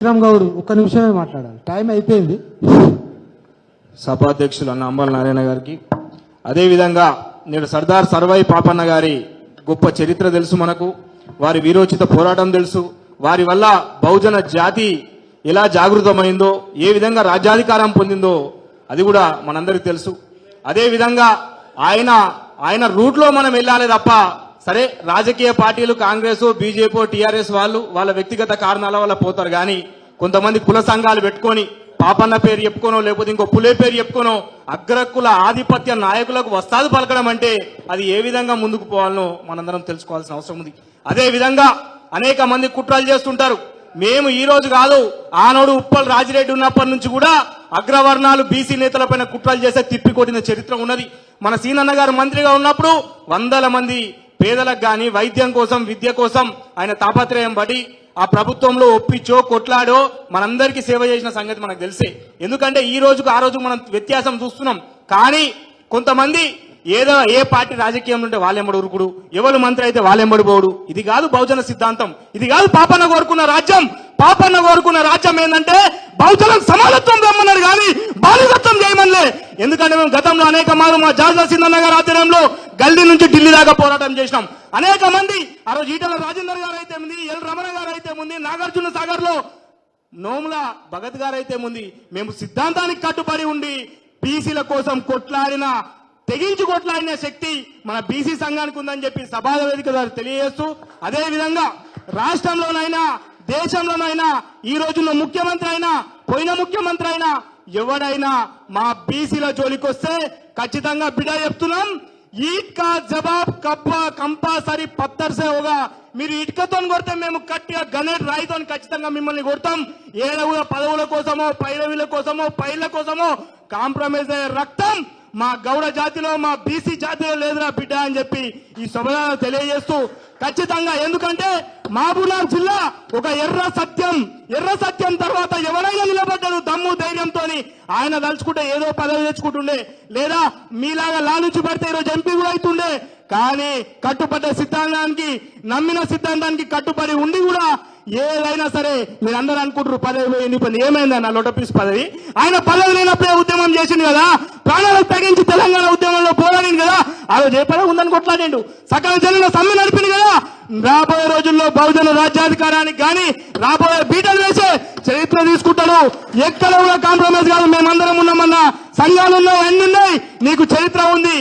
శ్రీరామ్ గౌడ్ ఒక్క నిమిషమే మాట్లాడాలి, టైం అయిపోయింది. సభాధ్యక్షులు అన్న అంబల నారాయణ గారికి, అదేవిధంగా నేడు సర్దార్ సర్వాయి పాపన్న గారి గొప్ప చరిత్ర తెలుసు మనకు, వారి వీరోచిత పోరాటం తెలుసు, వారి వల్ల బహుజన జాతి ఎలా జాగృతమైందో, ఏ విధంగా రాజ్యాధికారం పొందిందో అది కూడా మనందరికీ తెలుసు. అదేవిధంగా ఆయన రూట్లో మనం వెళ్ళాలి తప్ప, సరే రాజకీయ పార్టీలు కాంగ్రెస్ బీజేపీ టీఆర్ఎస్ వాళ్ళ వ్యక్తిగత కారణాల వల్ల పోతారు, కానీ కొంతమంది కుల సంఘాలు పెట్టుకొని పాపన్న పేరు చెప్పుకోనో లేకపోతే ఇంకో పులే పేరు చెప్పుకోనో అగ్రకుల ఆధిపత్య నాయకులకు వస్తాదు పలకడం అంటే అది ఏ విధంగా ముందుకు పోవాలనో మనందరం తెలుసుకోవాల్సిన అవసరం ఉంది. అదే విధంగా అనేక మంది కుట్రలు చేస్తుంటారు. మేము ఈ రోజు కాదు, ఆనాడు ఉప్పల్ రాజిరెడ్డి ఉన్నప్పటి నుంచి కూడా అగ్రవర్ణాలు బీసీ నేతలపైన కుట్రలు చేసే తిప్పికొట్టిన చరిత్ర ఉన్నది. మన సీనన్న గారు మంత్రిగా ఉన్నప్పుడు వందల మంది పేదలకు గాని వైద్యం కోసం విద్య కోసం ఆయన తాపత్రయం పడి ఆ ప్రభుత్వంలో ఒప్పించో కొట్లాడో మనందరికీ సేవ చేసిన సంగతి మనకు తెలిసే. ఎందుకంటే ఈ రోజుకు ఆ రోజు మనం వ్యత్యాసం చూస్తున్నాం. కానీ కొంతమంది ఏదో ఏ పార్టీ రాజకీయం ఉంటే వాళ్ళెంబడి ఉరుకుడు, ఎవరు మంత్రి అయితే వాళ్ళెంబడి పోడు. ఇది కాదు బహుజన సిద్ధాంతం, ఇది కాదు పాపన్న కోరుకున్న రాజ్యం. పాపన్న కోరుకున్న రాజ్యం ఏంటంటే బహుజనం సమానత్వం రమ్మన్నారు కానీ బాలికత్వం చేయమనిలే. ఎందుకంటే మేము గతంలో అనేక మారు మా జాజా సింధన్న గారి ఆధ్వర్యంలో గల్లీ నుంచి ఢిల్లీ దాకా పోరాటం చేసినాం. అనేక మంది ఆ రోజు ఈటల రాజేందర్ గారు అయితే ఉంది, ఎల్ రమణ గారు అయితే ఉంది, నాగార్జున సాగర్ లో నోముల భగత్ గారు అయితే ఉంది. మేము సిద్ధాంతానికి కట్టుబడి ఉండి బీసీల కోసం కొట్లాడిన తెగించి కొట్లాడిన శక్తి మన బీసీ సంఘానికి ఉందని చెప్పి సభా వేదిక ద్వారా తెలియజేస్తూ, అదే విధంగా రాష్ట్రంలోనైనా దేశంలోనైనా ఈ రోజుల్లో ముఖ్యమంత్రి అయినా పోయిన ముఖ్యమంత్రి అయినా ఎవడైనా మా బీసీల జోలికొస్తే ఖచ్చితంగా బిడ్డ చెప్తున్నాం, ఈట్ కా జవాబ్ కంపల్సరీ పత్తర్ సే హోగా. మీరు ఇటుకతో కొడితే మేము గట్టిగా గణేట్ రాయితో ఖచ్చితంగా మిమ్మల్ని కొడతాం. ఏడ కూడా పదవుల కోసమో పైరవీల కోసమో పైర్ల కోసమో కాంప్రమైజ్ అయ్యే రక్తం మా గౌడ జాతిలో మా బీసీ జాతిలో లేదురా బిడ్డ అని చెప్పి ఈ సభలో తెలియజేస్తూ, ఖచ్చితంగా ఎందుకంటే మహబూబ్నగర్ జిల్లా ఒక ఎర్ర సత్యం తర్వాత ఎవరైనా నిలబడ్డారు దమ్ము ధైర్యంతో. ఆయన తలుచుకుంటే ఏదో పదవి తెచ్చుకుంటుండే, లేదా మీలాగా లాలుచి పడితే ఈరోజు ఎంపీ కూడా అవుతుండే. కానీ కట్టుబడ్డ సిద్ధాంతానికి, నమ్మిన సిద్ధాంతానికి కట్టుబడి ఉండి కూడా ఏదైనా సరే మీరందరూ అనుకుంటారు పదవి పోయింది, ఏమైందన్న లోటపీస్ పదవి. ఆయన పదవి లేనప్పుడే ఉద్యమం చేసింది కదా, ప్రాణాలకు తగ్గించి తెలంగాణ ఉద్యమంలో పోరాడింది కదా, ఆ రోజు ఏ పదవి ఉందని కొట్లాడిండు, సకల జనుల సమ్మె నడిపింది కదా. రాబోయే రోజుల్లో బహుజన రాజ్యాధికారానికి కానీ రాబోయే బీటలు వేసే చరిత్ర తీసుకుంటాడు. ఎక్కడ కూడా కాంప్రమైజ్ కాదు. మేమందరం ఉన్నామన్నా, సంఘాలు ఉన్నాయి, అన్ని ఉన్నాయి, నీకు చరిత్ర ఉంది.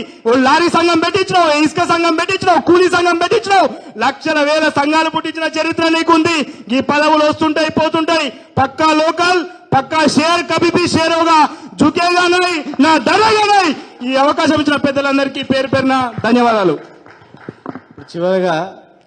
లారీ సంఘం పెట్టించినావు, ఇసుక సంఘం పెట్టించినావు, కూలీ సంఘం పెట్టించినావు, లక్షల వేల సంఘాలు పుట్టించిన చరిత్ర నీకుంది. ఈ పదవులు వస్తుంటాయి పోతుంటాయి. పక్కా లోకల్ పక్కా షేర్ కభీ భీ షేర్ హోగా, జుకేగా నై నా డరేగా నై. ఈ అవకాశం ఇచ్చిన పెద్దలందరికీ పేరు పేరున ధన్యవాదాలు. చివరిగా